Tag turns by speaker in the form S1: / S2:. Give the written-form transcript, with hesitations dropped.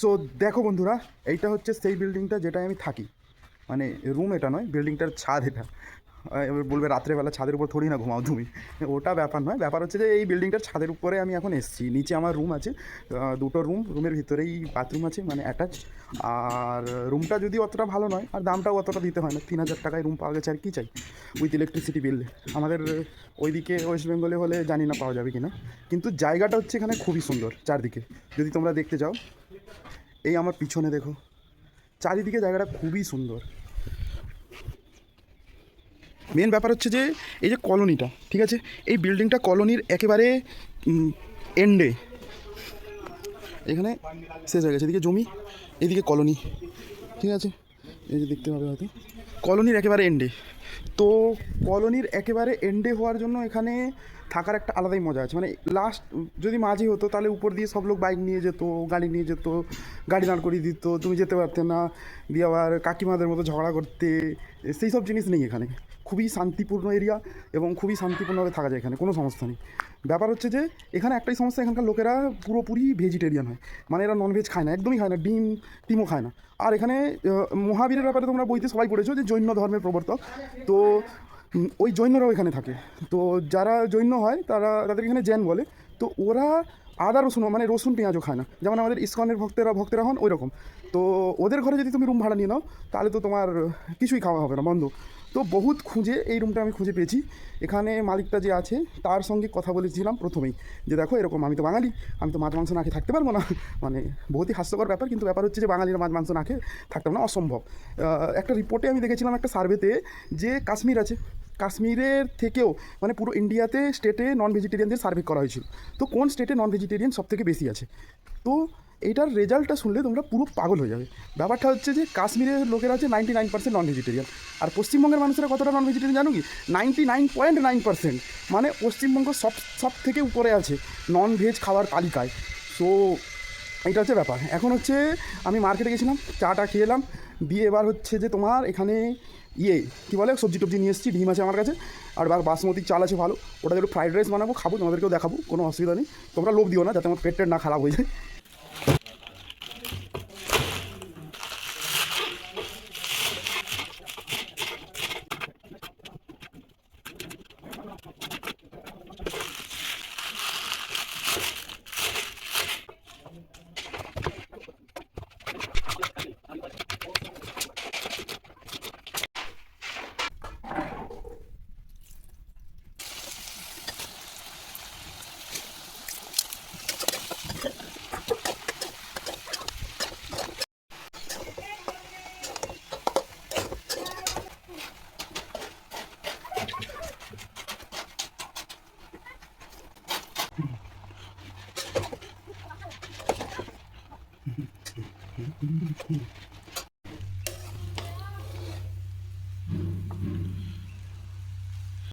S1: So দেখো বন্ধুরা, এইটা হচ্ছে সেই বিল্ডিংটা যেটায় আমি থাকি। মানে রুম এটা নয়, বিল্ডিংটার ছাদ এটা। এবার বলবে রাত্রেবেলা ছাদের উপর থোড়ি না ঘুমাও তুমি, ওটা ব্যাপার নয়। ব্যাপার হচ্ছে যে এই বিল্ডিংটার ছাদের উপরে আমি এখন এসেছি। নিচে আমার রুম আছে, দুটো রুম, রুমের ভিতরেই বাথরুম আছে, মানে অ্যাটাচ। আর রুমটা যদি অতটা ভালো নয়, আর দামটাও অতটা দিতে হয় না, 3,000 টাকায় রুম পাওয়া গেছে। আর কী চাই, উইথ ইলেকট্রিসিটি বিল। আমাদের ওইদিকে ওয়েস্ট বেঙ্গলে হলে জানি না পাওয়া যাবে কি না, কিন্তু জায়গাটা হচ্ছে এখানে খুবই সুন্দর। চারদিকে যদি তোমরা দেখতে যাও, এই আমার পিছনে দেখো, চারিদিকে জায়গাটা খুবই সুন্দর। মেন ব্যাপার হচ্ছে যে এই যে কলোনিটা, ঠিক আছে, এই বিল্ডিংটা কলোনির একেবারে এন্ডে, এখানে শেষ হয়ে গেছে। এদিকে জমি, এদিকে কলোনি, ঠিক আছে, এই যে দেখতে পাবে হয়তো কলোনির একেবারে এন্ডে। তো কলোনির একেবারে এন্ডে হওয়ার জন্য এখানে থাকার একটা আলাদাই মজা আছে। মানে লাস্ট যদি মাঝে হতো তাহলে উপর দিয়ে সব লোক বাইক নিয়ে যেত, গাড়ি নিয়ে যেত, গাড়ি দাঁড় করিয়ে দিত, তুমি যেতে পারতে না, দিয়ে আবার কাকিমাদের মতো ঝগড়া করতে। সেই সব জিনিস নেই এখানে। খুবই শান্তিপূর্ণ এরিয়া এবং খুবই শান্তিপূর্ণভাবে থাকা যায় এখানে, কোনো সমস্যা নেই। ব্যাপার হচ্ছে যে এখানে একটাই সমস্যা, এখানকার লোকেরা পুরোপুরি ভেজিটেরিয়ান হয়। মানে এরা ননভেজ খায় না, একদমই খায় না, টিমও খায় না। আর এখানে মহাবীরের ব্যাপারে তোমরা বইতে সবাই পড়েছো যে জৈন ধর্মের প্রবর্তক, তো ওই জৈনরাও এখানে থাকে। তো যারা জৈন হয় তাদের এখানে জৈন বলে। তো ওরা আদা রসুন, মানে রসুন পেঁয়াজও খায় না, যেমন আমাদের ইসকনের ভক্তেরা হন ওই রকম। তো ওদের ঘরে যদি তুমি রুম ভাড়া নিয়ে নাও তাহলে তো তোমার কিছুই খাওয়া হবে না, বন্ধ। তো বহুত খুঁজে এই রুমটা আমি খুঁজে পেয়েছি। এখানে মালিকটা যে আছে তার সঙ্গে কথা বলেছিলাম প্রথমেই, যে দেখো এরকম, আমি তো বাঙালি, আমি তো মাছ মাংস না খেয়ে থাকতে পারবো না। মানে বহুতই হাস্যকর ব্যাপার, কিন্তু ব্যাপার হচ্ছে যে বাঙালিরা মাছ মাংস না খেয়ে থাকতে পারবে না, অসম্ভব। একটা রিপোর্টে আমি দেখেছিলাম, একটা সার্ভেতে, যে কাশ্মীর আছে, কাশ্মীরের থেকেও মানে পুরো ইন্ডিয়াতে স্টেটে নন ভেজিটেরিয়ানদের সার্ভে করা হয়েছিল। তো কোন স্টেটে নন ভেজিটেরিয়ান সবথেকে বেশি আছে, তো এইটার রেজাল্টটা শুনলে তোমরা পুরো পাগল হয়ে যাবে। ব্যাপারটা হচ্ছে যে কাশ্মীরের লোকেরা আছে 99% নন ভেজিটেরিয়ান, আর পশ্চিমবঙ্গের মানুষেরা কতটা নন ভেজিটেরিয়ান জানো কি? 99.9%। মানে পশ্চিমবঙ্গ সব থেকে উপরে আছে নন ভেজ খাওয়ার তালিকায়। সো এইটা হচ্ছে ব্যাপার। এখন হচ্ছে আমি মার্কেটে গেছিলাম, চাটা খেয়ে এলাম, দিয়ে এবার হচ্ছে যে তোমার এখানে কী বলে, সবজি টবজি নিয়ে এসেছি, ডিম আছে আমার কাছে, আর বাসমতি চাল আছে ভালো, ওটা একটু ফ্রাইড রাইস বানাবো, খাবো, তোমাদেরকেও দেখাবো, কোনো অসুবিধা নেই। তোমরা লোভ দিও না যাতে আমার পেট না খারাপ হয়ে যায়।